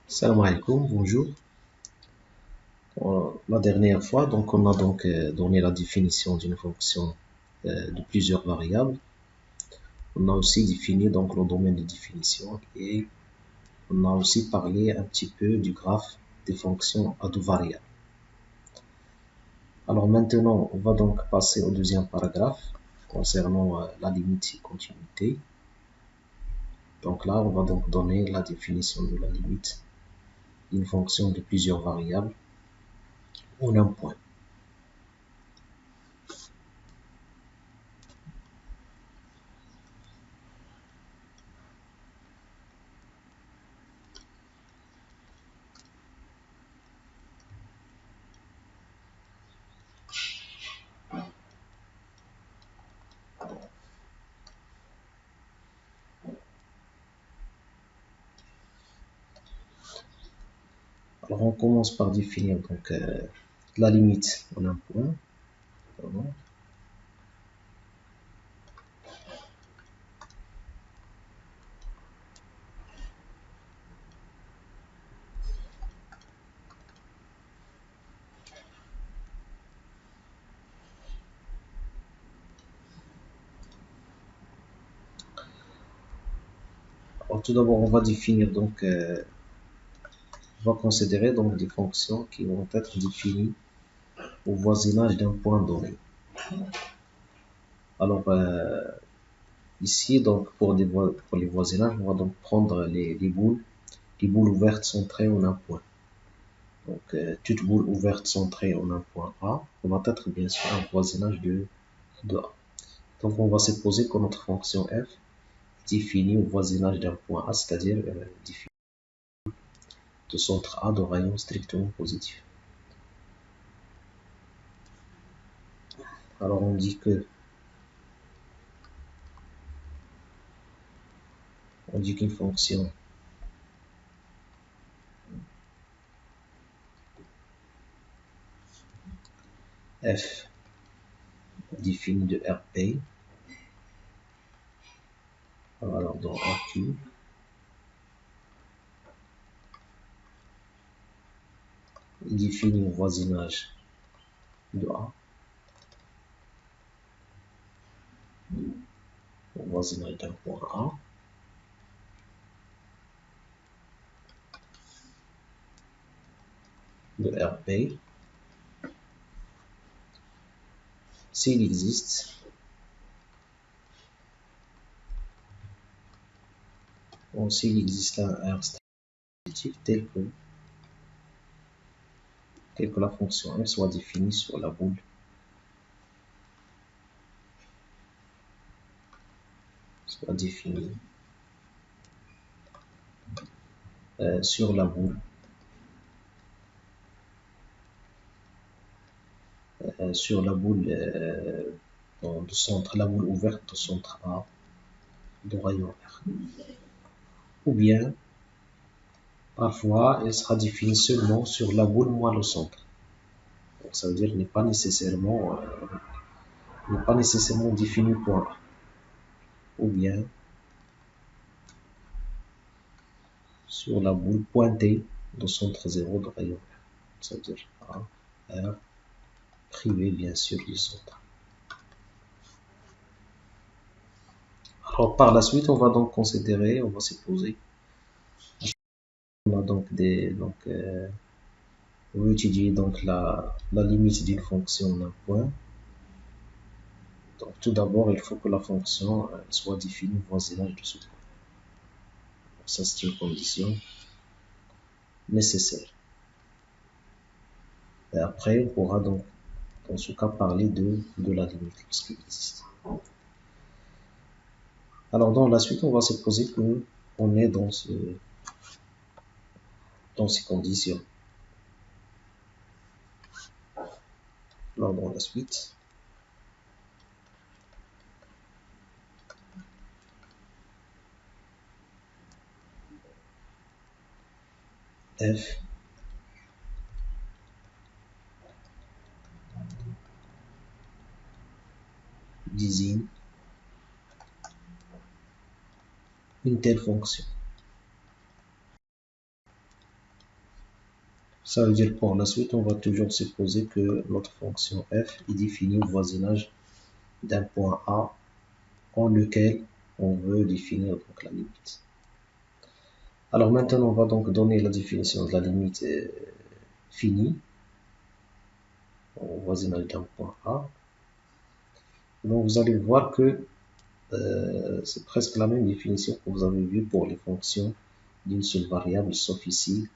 Salam alaikum, bonjour. La dernière fois, donc, on a donc donné la définition d'une fonction de plusieurs variables. On a aussi défini donc le domaine de définition et on a aussi parlé un petit peu du graphe des fonctions à deux variables. Alors maintenant, on va donc passer au deuxième paragraphe concernant la limite et continuité. Donc là, on va donc donner la définition de la limite d'une fonction de plusieurs variables en un point. Alors on commence par définir donc la limite en un point. Pardon. Alors tout d'abord on va définir donc on va considérer donc des fonctions qui vont être définies au voisinage d'un point donné. Alors ici donc pour les voisinages, on va donc prendre les boules ouvertes centrées en un point. Donc toute boule ouverte centrée en un point A va être bien sûr un voisinage de A. Donc on va supposer que notre fonction f est définie au voisinage d'un point A, c'est-à-dire définie de centre A de rayon strictement positif. Alors on dit qu'une fonction f définie de Rp, alors dans Rq, est définie au voisinage de A, au voisinage d'un point A, de Rp, s'il existe un R positif tel que la fonction f soit définie sur la boule sur la boule de centre, la boule ouverte de centre A de rayon R. Ou bien parfois elle sera définie seulement sur la boule moins le centre. Donc ça veut dire n'est pas nécessairement défini point A. Ou bien sur la boule pointée de centre 0 de rayon R. Ça veut dire A, R, privé bien sûr du centre. Alors par la suite, on va supposer, on a donc on va étudier donc la limite d'une fonction d'un point. Donc tout d'abord, il faut que la fonction soit définie au voisinage de ce point. Donc, ça c'est une condition nécessaire. Et après, on pourra donc dans ce cas parler de la limite lorsqu'il existe. Alors dans la suite, on va supposer que on est dans ces conditions. Alors dans la suite, f désigne une telle fonction. Ça veut dire pour la suite, on va toujours supposer que notre fonction f est définie au voisinage d'un point A en lequel on veut définir donc la limite. Alors maintenant, on va donc donner la définition de la limite finie au voisinage d'un point A. Donc vous allez voir que c'est presque la même définition que vous avez vue pour les fonctions d'une seule variable, sauf ici,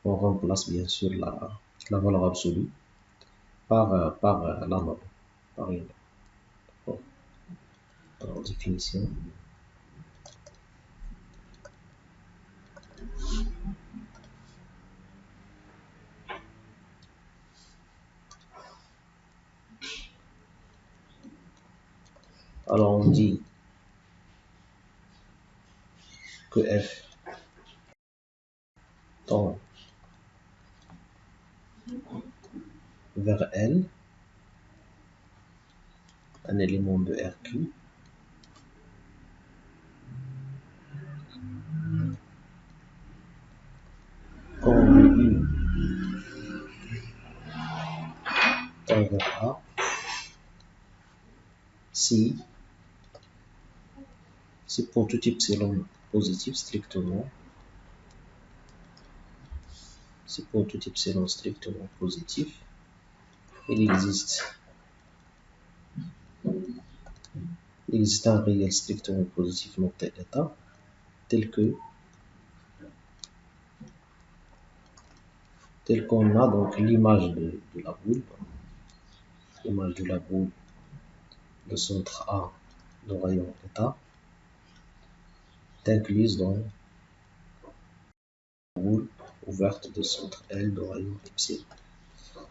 on remplace bien sûr la valeur absolue par la norme, par une norme. Alors, définition. Alors on dit que f tend vers L, un élément de RQ, quand le U tend vers A, si pour tout epsilon positif strictement, si pour tout epsilon strictement positif, il existe un réel strictement positif noté état, tel qu'on a donc l'image de la boule, l'image de la boule de centre A de rayon état, est incluse dans la boule ouverte de centre L de rayon epsilon.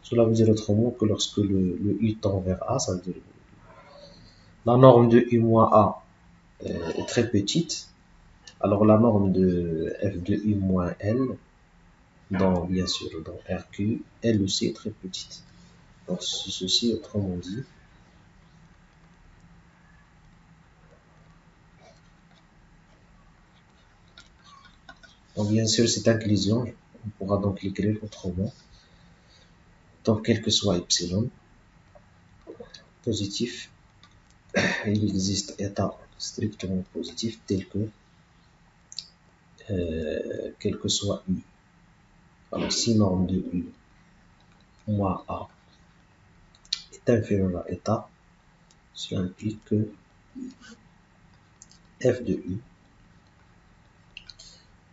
Cela veut dire autrement que lorsque le U tend vers A, ça veut dire la norme de U-A est très petite, alors la norme de F de U-L, bien sûr dans RQ, elle aussi est très petite. Donc ceci, autrement dit, donc bien sûr cette inclusion, on pourra donc l'écrire autrement. Donc quel que soit epsilon positif, il existe état strictement positif tel que quel que soit U. Alors si norme de U moins A est inférieur à état, cela implique que f de U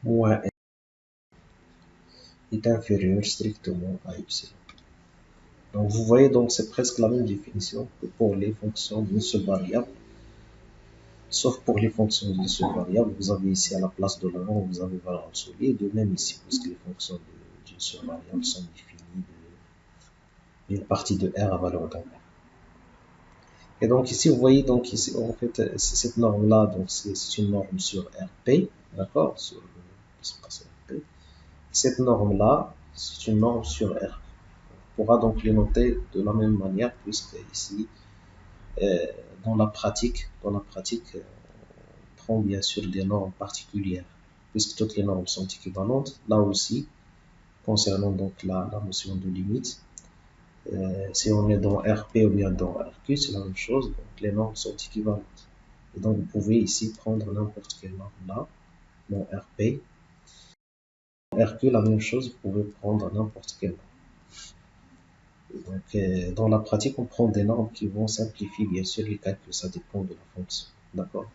moins N est inférieur strictement à epsilon. Donc vous voyez, donc c'est presque la même définition que pour les fonctions d'une seule variable, sauf pour les fonctions d'une seule variable, vous avez ici à la place de la norme, vous avez valeur absolue, et de même ici, puisque les fonctions d'une seule variable sont définies d'une partie de R à valeur d'un. Et donc ici, vous voyez, donc ici, en fait, cette norme-là, donc c'est une norme sur RP, d'accord, sur l'espace RP. Cette norme-là, c'est une norme sur R. On pourra donc les noter de la même manière, puisque ici, dans la pratique, on prend bien sûr des normes particulières, puisque toutes les normes sont équivalentes. Là aussi, concernant donc la notion de limite, si on est dans RP ou bien dans RQ, c'est la même chose, donc les normes sont équivalentes. Et donc vous pouvez ici prendre n'importe quelle norme là, dans RP. Dans RQ, la même chose, vous pouvez prendre n'importe quelle norme. Donc, dans la pratique, on prend des normes qui vont simplifier bien sûr les calculs, ça dépend de la fonction. D'accord?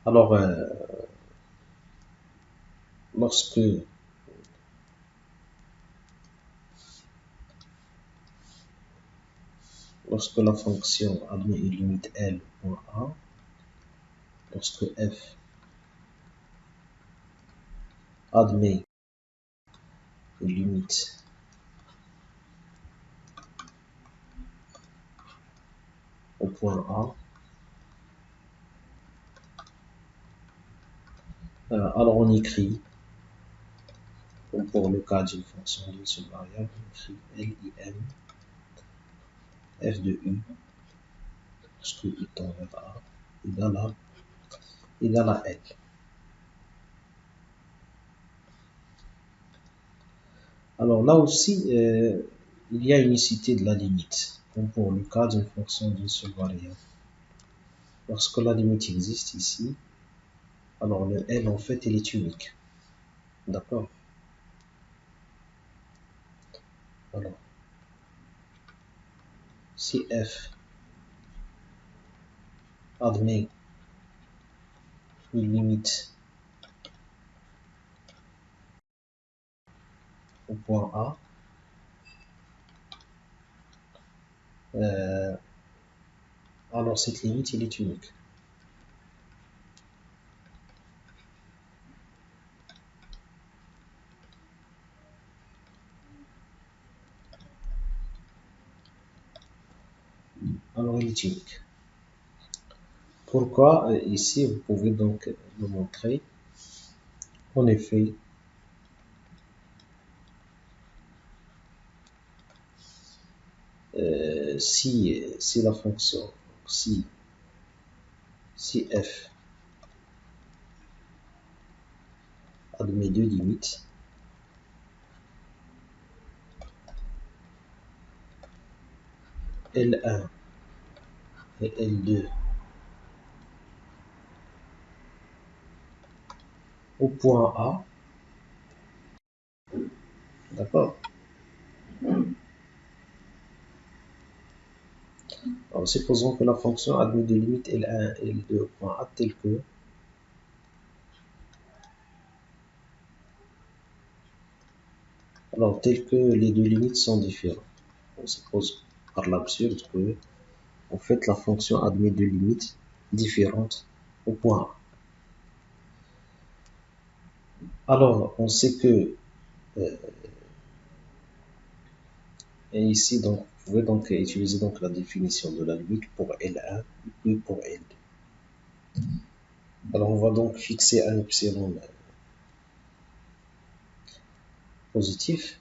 Alors, lorsque la fonction admet une limite L point A, lorsque f admet une limite au point A. Alors on écrit, comme pour le cas d'une fonction d'une seule variable, on écrit lim f de u, lorsque u tend vers A, égale à L. Alors là aussi, il y a unicité de la limite, comme pour le cas d'une fonction d'une seule variable. Lorsque la limite existe ici, alors le L en fait il est unique. D'accord? Alors, si f admet une limite au point A, alors cette limite elle est unique. Alors elle est unique. Pourquoi? Ici, vous pouvez donc le montrer. En effet, si la fonction, si f admet deux limites, L1 et L2 au point A, d'accord? Alors, supposons que la fonction admet des limites L1 et L2 au point A tel que les deux limites sont différentes. On suppose par l'absurde que en fait la fonction admet deux limites différentes au point A. Alors, on sait que et ici, donc, vous pouvez donc utiliser donc la définition de la limite pour L1 et puis pour L2. Alors, on va donc fixer un epsilon positif.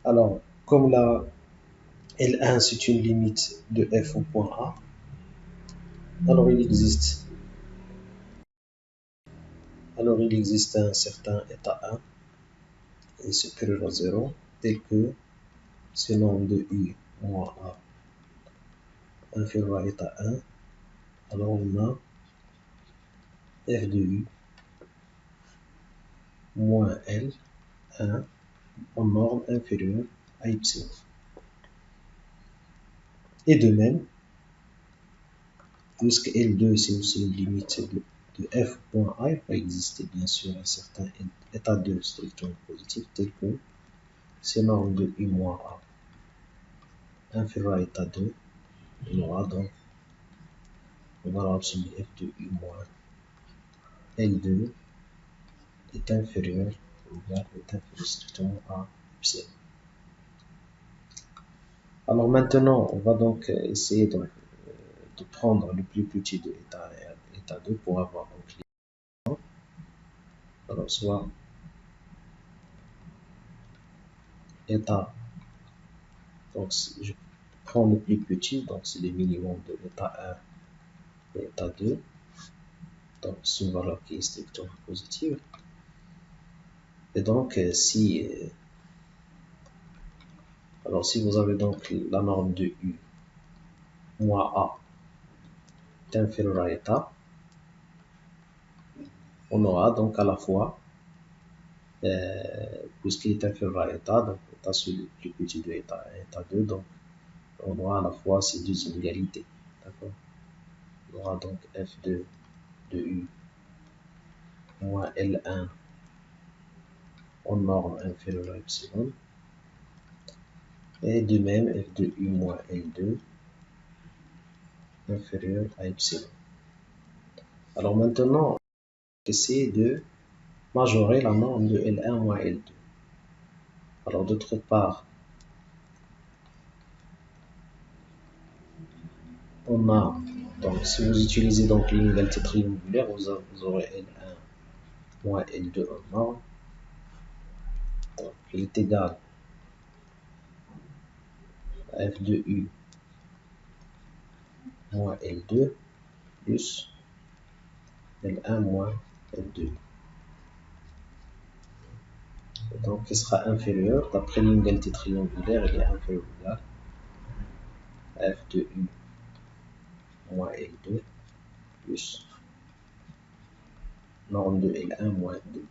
Alors, comme la L1 c'est une limite de f au point A, alors il existe un certain état 1 est supérieur à 0 tel que ce nombre de u moins A inférieur à état 1, alors on a f de u moins L 1 en norme inférieure à epsilon. Et de même, puisque L2 c'est aussi une limite de f point A, il va exister bien sûr un certain état 2 strictement positif tel que ce nombre de u moins A inférieur à état 2, on aura donc on va obtenir f de u moins L2 est inférieur strictement à epsilon. Alors maintenant, on va donc essayer de prendre le plus petit de état 2 pour avoir donc les. Alors soit état, donc je prends le plus petit, donc c'est le minimum de état 1 et état 2, donc c'est une valeur qui est strictement positive. Et donc si vous avez donc la norme de u moins A est inférieure à état, on aura donc à la fois, puisqu'il est inférieur à état, donc état c'est le plus petit de état 1 et état 2, donc on aura à la fois ces deux inégalités. D'accord? On aura donc f2 de u moins L1 en norme inférieure à epsilon, et de même f de u moins L2 inférieur à epsilon. Alors maintenant, on va essayer de majorer la norme de L1 moins L2. Alors d'autre part, On a, donc si vous utilisez donc l'inégalité triangulaire, vous aurez L1 moins L2 en norme. Donc il est égal à F de U moins L2 plus L1 moins L2. Et donc il sera inférieur, d'après l'inégalité triangulaire, il est inférieur à F de U moins L2 plus norme de L1 moins L2.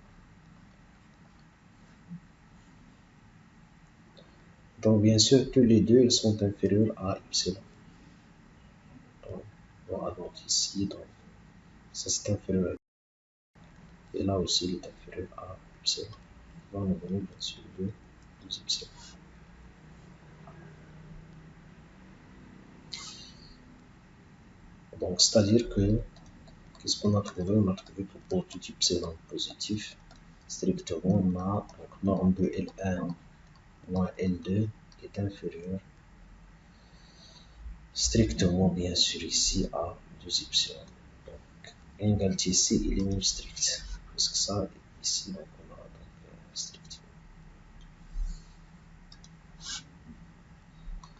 Donc bien sûr, tous les deux ils sont inférieurs à epsilon. Donc, on va donc ici, donc ça c'est inférieur. Et là aussi il est inférieur à epsilon. Là on a donné bien sûr deux epsilon. Donc c'est-à-dire que qu'est-ce qu'on a trouvé? On a trouvé que pour tout epsilon positif, strictement on a donc norme de L1 moins L2 est inférieur strictement bien sûr ici à 2 epsilon. Donc l'inégalité ici il est même strict. Parce que ça ici donc on a donc strict.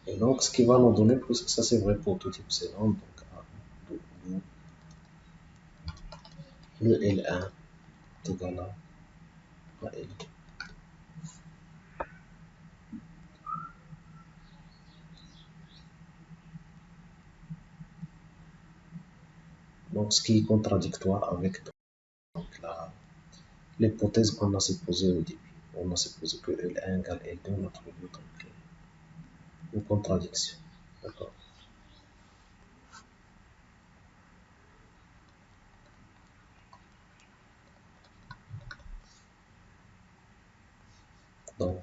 Et donc ce qui va nous donner, puisque ça c'est vrai pour tout epsilon, donc le L1 est égal à L2. Donc ce qui est contradictoire avec donc, l'hypothèse qu'on a supposée au début. On a supposé que L1 égale L2, on a trouvé donc une contradiction. D'accord. Donc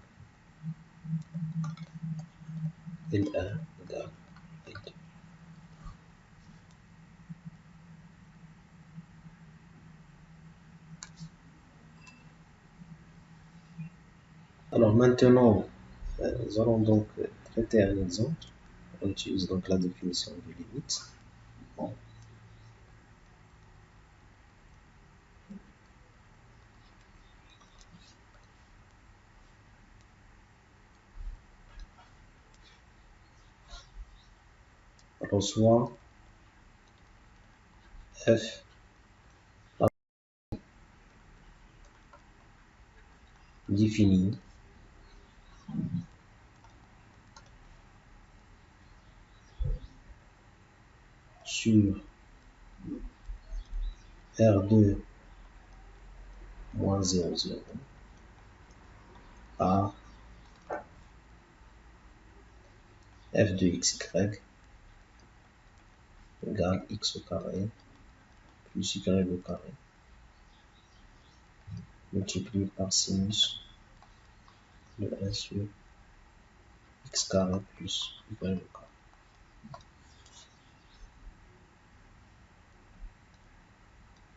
L1 égale L2. Alors maintenant, nous allons donc traiter un exemple. On utilise donc la définition de limite. Alors soit f définie sur R2 moins 0, 0 par f de xy égale x au carré plus y au carré multiplié par sinus de 1 sur x carré plus y au carré.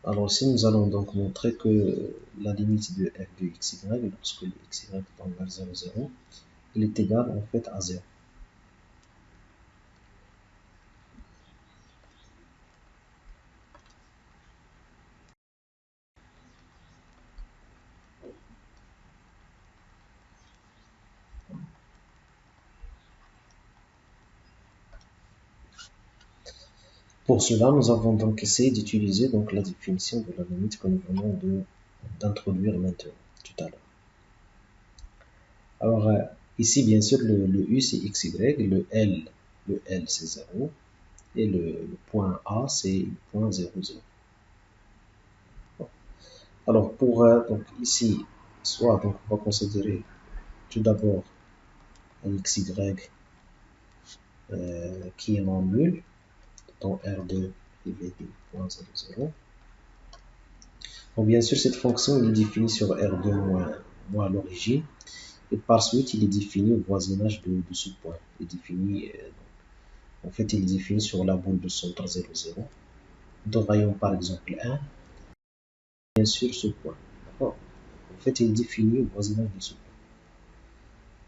Alors ici, nous allons donc montrer que la limite de f de xy, lorsque le xy tend vers 0, 0, il est égal en fait à 0. Pour cela, nous avons donc essayé d'utiliser donc la définition de la limite que nous venons d'introduire maintenant, tout à l'heure. Alors ici, bien sûr, le U c'est xy, le L c'est 0, et le point A c'est le point 0, 0. Alors pour donc ici, soit donc on va considérer tout d'abord un xy qui est non nul, dans R2 privé du point 0, 0. Donc bien sûr, cette fonction est définie sur R2 moins l'origine, et par suite il est défini au voisinage de ce point. Il est défini, en fait, il est défini sur la boule de centre 0, 0. Dans le rayon par exemple 1, bien sûr ce point. D'accord. En fait, il est défini au voisinage de ce point.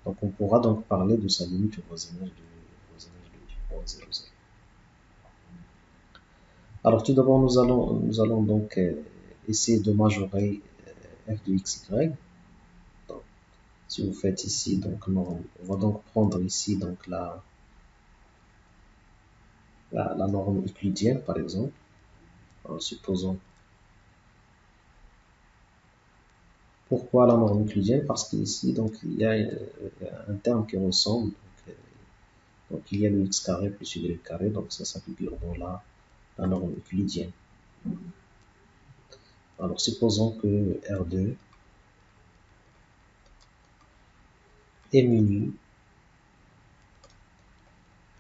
Donc on pourra donc parler de sa limite au voisinage du point 0, 0. Alors tout d'abord, nous allons donc essayer de majorer f de x, y. Donc, si vous faites ici, donc on va donc prendre ici donc la norme euclidienne, par exemple, en supposant. Pourquoi la norme euclidienne? Parce qu'ici, donc, il y a un terme qui ressemble. Donc, il y a le x carré plus y carré, donc ça figure dans la norme euclidienne. Alors, supposons que R2 est muni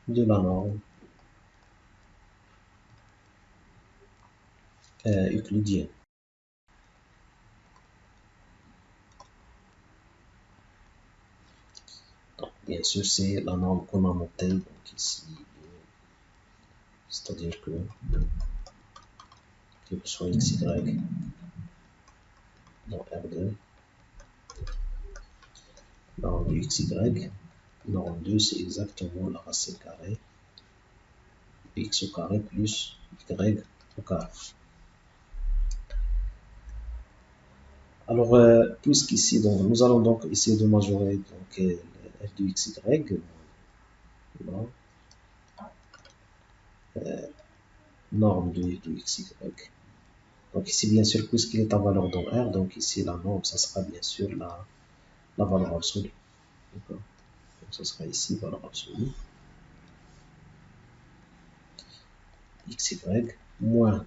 de la norme euclidienne. Donc, bien sûr, c'est la norme qu'on a notée donc ici, c'est-à-dire que quel que soit x, y dans R2, norme de x, y, norme 2, c'est exactement la racine carrée x au carré plus y au carré. Alors, puisqu'ici, nous allons donc essayer de majorer donc, f de x, y, voilà, norme de x, y. Donc ici, bien sûr, puisqu'il est à valeur dans R, donc ici, la norme, ça sera bien sûr la valeur absolue. D'accord. Donc, ça sera ici, valeur absolue. X, Y, moins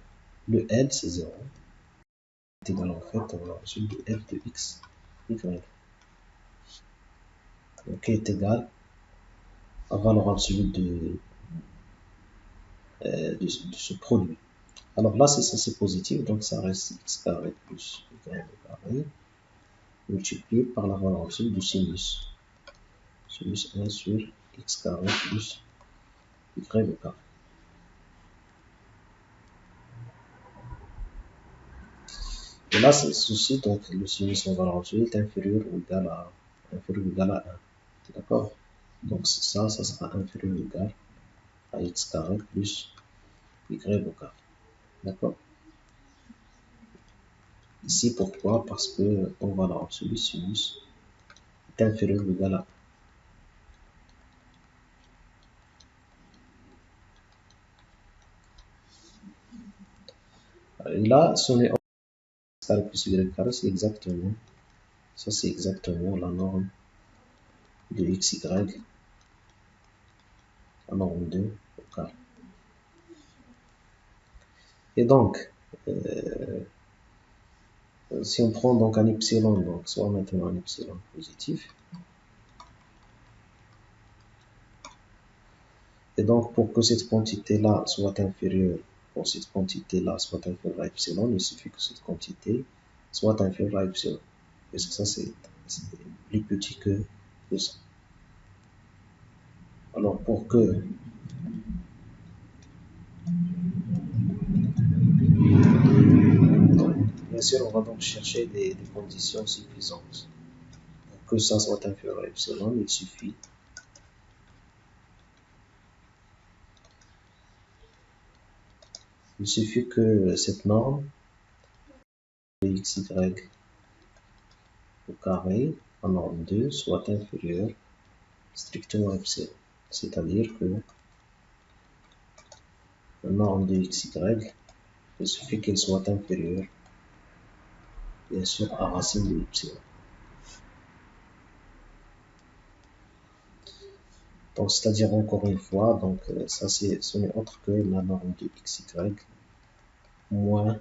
le L, c'est 0. C'est égal, en fait, à valeur absolue de f de x, y. Donc, est égal à valeur absolue de ce produit. Alors là, c'est positif, donc ça reste x carré plus y carré, multiplié par la valeur absolue du sinus. Sinus 1 sur x carré plus y carré. Et là, ceci, donc le sinus en valeur absolue est inférieur ou égal à 1. D'accord? Donc ça sera inférieur ou égal à x carré plus y carré. D'accord? Ici, pourquoi? Parce que en valeur absolue, sinus est inférieur ou égal à 1. Et là, si on est x carré plus y carré, c'est exactement, ça c'est exactement la norme de x, y, la norme 2 au carré. Et donc, si on prend donc un epsilon, donc soit maintenant un epsilon positif, et donc pour que cette quantité-là soit inférieure, pour cette quantité-là soit inférieure à epsilon, il suffit que cette quantité soit inférieure à epsilon. Parce que ça, c'est plus petit que ça. Alors pour que bien sûr, on va donc chercher des conditions suffisantes. Pour que ça soit inférieur à epsilon, il suffit que cette norme de x, y au carré en norme 2 soit inférieure strictement à epsilon. C'est-à-dire que la norme de x, y, il suffit qu'elle soit inférieure, bien sûr, à racine de epsilon. Donc, c'est-à-dire encore une fois, donc ça ce n'est autre que la norme de x, y moins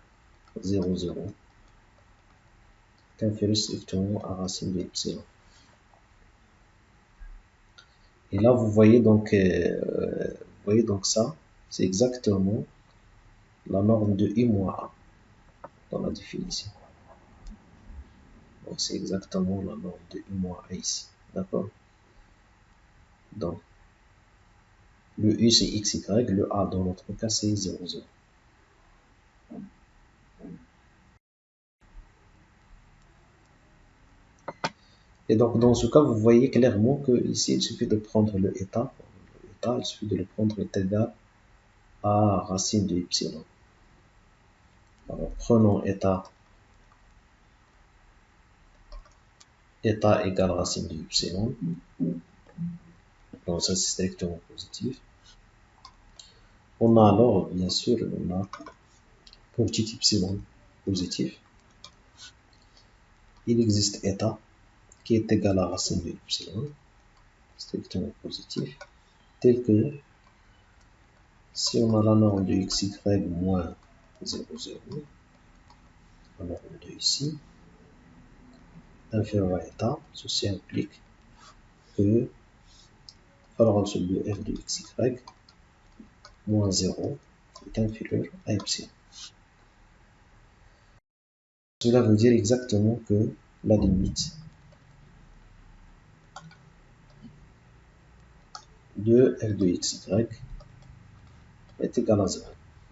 0, 0 est inférieure strictement à racine de epsilon. Et là, vous voyez donc ça, c'est exactement la norme de i moins a dans la définition. Donc, c'est exactement la norme de i moins a ici. D'accord? Donc, le u c'est x, y, le a dans notre cas c'est 0, 0. Et donc, dans ce cas, vous voyez clairement que ici, il suffit de prendre le état. Il suffit de le prendre est égal à racine de epsilon. Alors, prenons état égale racine de epsilon. Donc, ça, c'est strictement positif. On a alors, bien sûr, on a pour petit epsilon positif, il existe état qui est égal à racine de epsilon, strictement positif, tel que si on a la norme de xy moins 0, 0, la norme de ici, inférieur à état, ceci implique que valeur absolue de f de xy moins 0 est inférieur à epsilon. Cela veut dire exactement que la limite de f de xy est égale à 0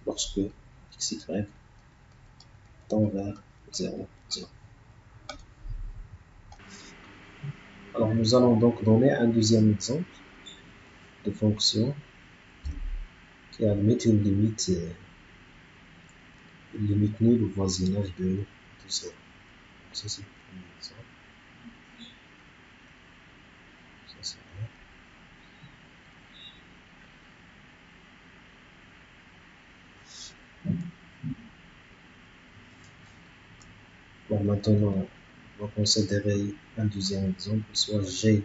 lorsque xy tend vers 0, 0. Alors nous allons donc donner un deuxième exemple de fonction qui admet une limite nulle au voisinage de 0. Ça c'est le premier exemple. Ça c'est vrai. Bon, maintenant, on va considérer un deuxième exemple, soit j'ai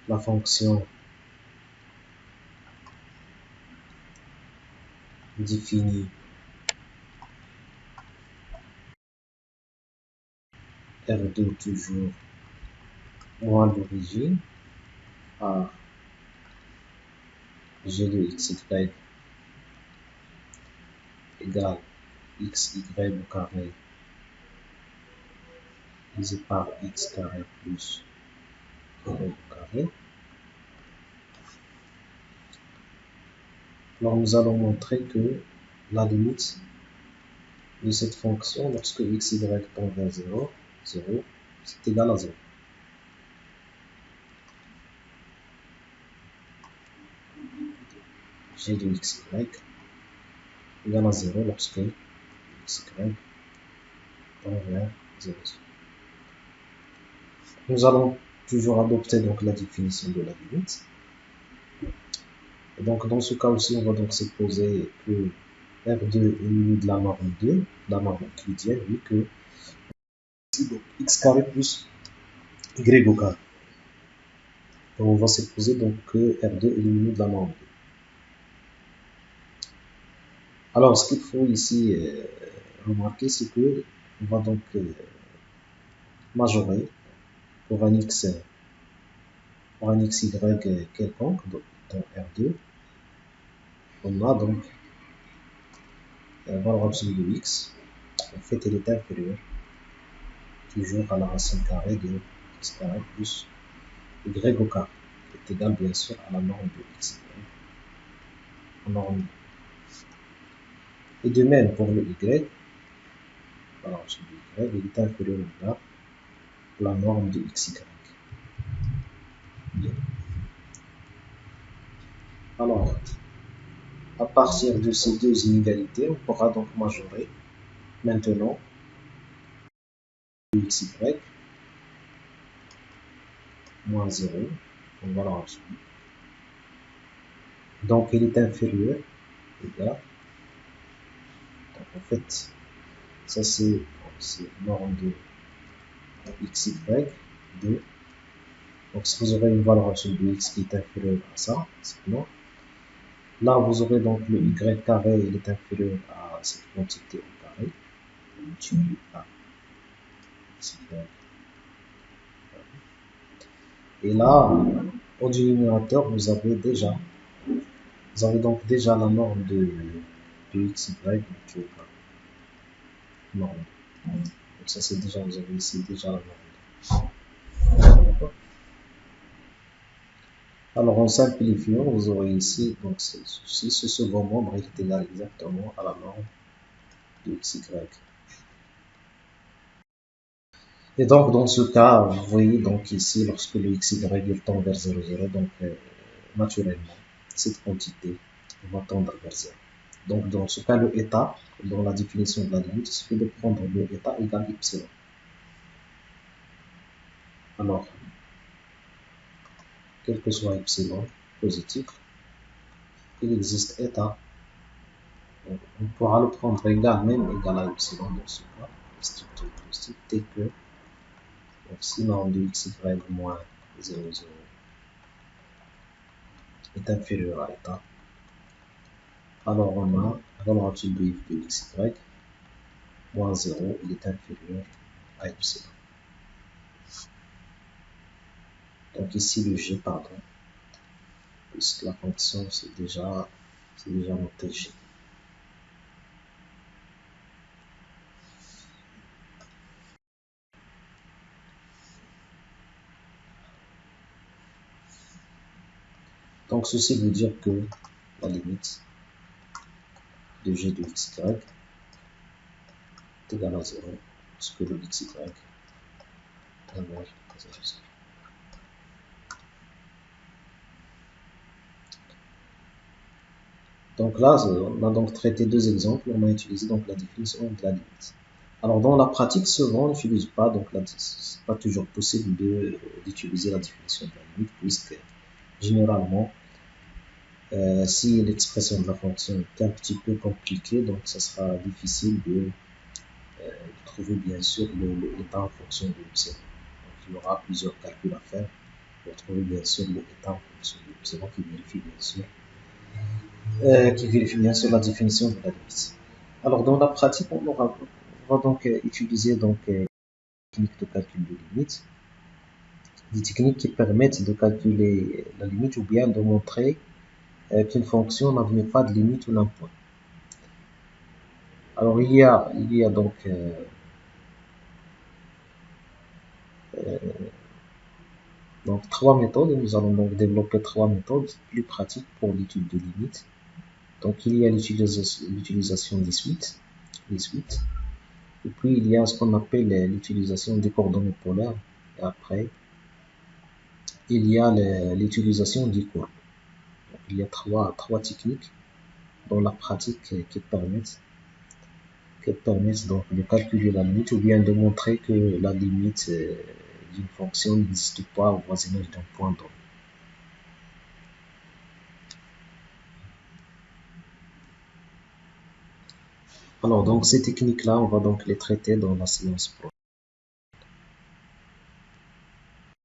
la fonction définie R2 toujours moins l'origine à G de xy égale xy au carré divisé par x carré plus y au carré. Alors nous allons montrer que la limite de cette fonction lorsque xy tend vers 0, 0, c'est égal à 0. G de xy égale à 0 lorsque xy tend vers 0. Nous allons toujours adopter donc la définition de la limite. Et donc dans ce cas aussi, on va donc supposer que R2 est muni de la norme 2, la norme euclidienne, vu que x carré plus y au carré. Donc on va supposer donc que R2 est muni de la norme 2. Alors ce qu'il faut ici remarquer, c'est que on va donc majorer pour un xy quelconque, dans R2, on a donc la valeur absolue de x, en fait elle est inférieure toujours à la racine carrée de x carré plus y au carré, qui est égal bien sûr à la norme de x, la norme. Et de même pour le y, la valeur absolue de y, elle est inférieure à la norme de xy. Bien. Alors, à partir de ces deux inégalités, on pourra donc majorer maintenant xy moins 0, donc valeur absolue. Donc elle est inférieure, égale. Donc en fait, ça c'est norme de xy 2. Donc si vous aurez une valeur absolue de x qui est inférieure à ça, simplement, là vous aurez donc le y carré, il est inférieur à cette quantité au carré. On multiplie par xy. Et là, au dénominateur, vous avez donc déjà la norme de xy multiplié par norme. Donc ça c'est déjà, vous avez ici déjà la norme. D'accord. Alors en simplifiant, vous aurez ici donc ceci, ce second membre est égal exactement à la norme de xy. Et donc dans ce cas, vous voyez donc ici lorsque le xy tend vers 0, 0, donc naturellement cette quantité va tendre vers 0. Donc, dans ce cas, le état, dans la définition de la limite, il suffit de prendre le état égale epsilon. Alors, quel que soit epsilon positif, il existe état. Donc, on pourra le prendre égal, même égal à epsilon dans ce cas, strictement positif, dès que, donc, si l'on de xy moins 0, 0 est inférieur à état, alors on a la relative de f de xy moins 0, il est inférieur à epsilon. Donc ici le g, pardon, puisque la fonction c'est déjà noté g. Donc ceci veut dire que la limite de g de xy est égale à 0, puisque le xy est égal à 0. Donc là, on a donc traité deux exemples, on a utilisé donc la définition de la limite. Alors dans la pratique, souvent on n'utilise pas, donc c'est pas toujours possible d'utiliser la définition de la limite, puisque généralement, si l'expression de la fonction est un petit peu compliquée, donc ça sera difficile de trouver bien sûr l'état en fonction de epsilon. Donc il y aura plusieurs calculs à faire pour trouver bien sûr l'état en fonction de epsilon qui vérifie bien sûr la définition de la limite. Alors dans la pratique, on va donc utiliser donc techniques de calcul de limite, des techniques qui permettent de calculer la limite ou bien de montrer qu'une fonction n'admet pas de limite ou d'un point. Alors il y a donc trois méthodes. Nous allons donc développer trois méthodes plus pratiques pour l'étude de limites. Donc il y a l'utilisation des suites, et puis il y a ce qu'on appelle l'utilisation des coordonnées polaires, et après il y a l'utilisation des courbes. Donc, il y a trois techniques dans la pratique qui permettent donc de calculer la limite ou bien de montrer que la limite d'une fonction n'existe pas au voisinage d'un point donné. Alors donc ces techniques-là, on va donc les traiter dans la séance prochaine.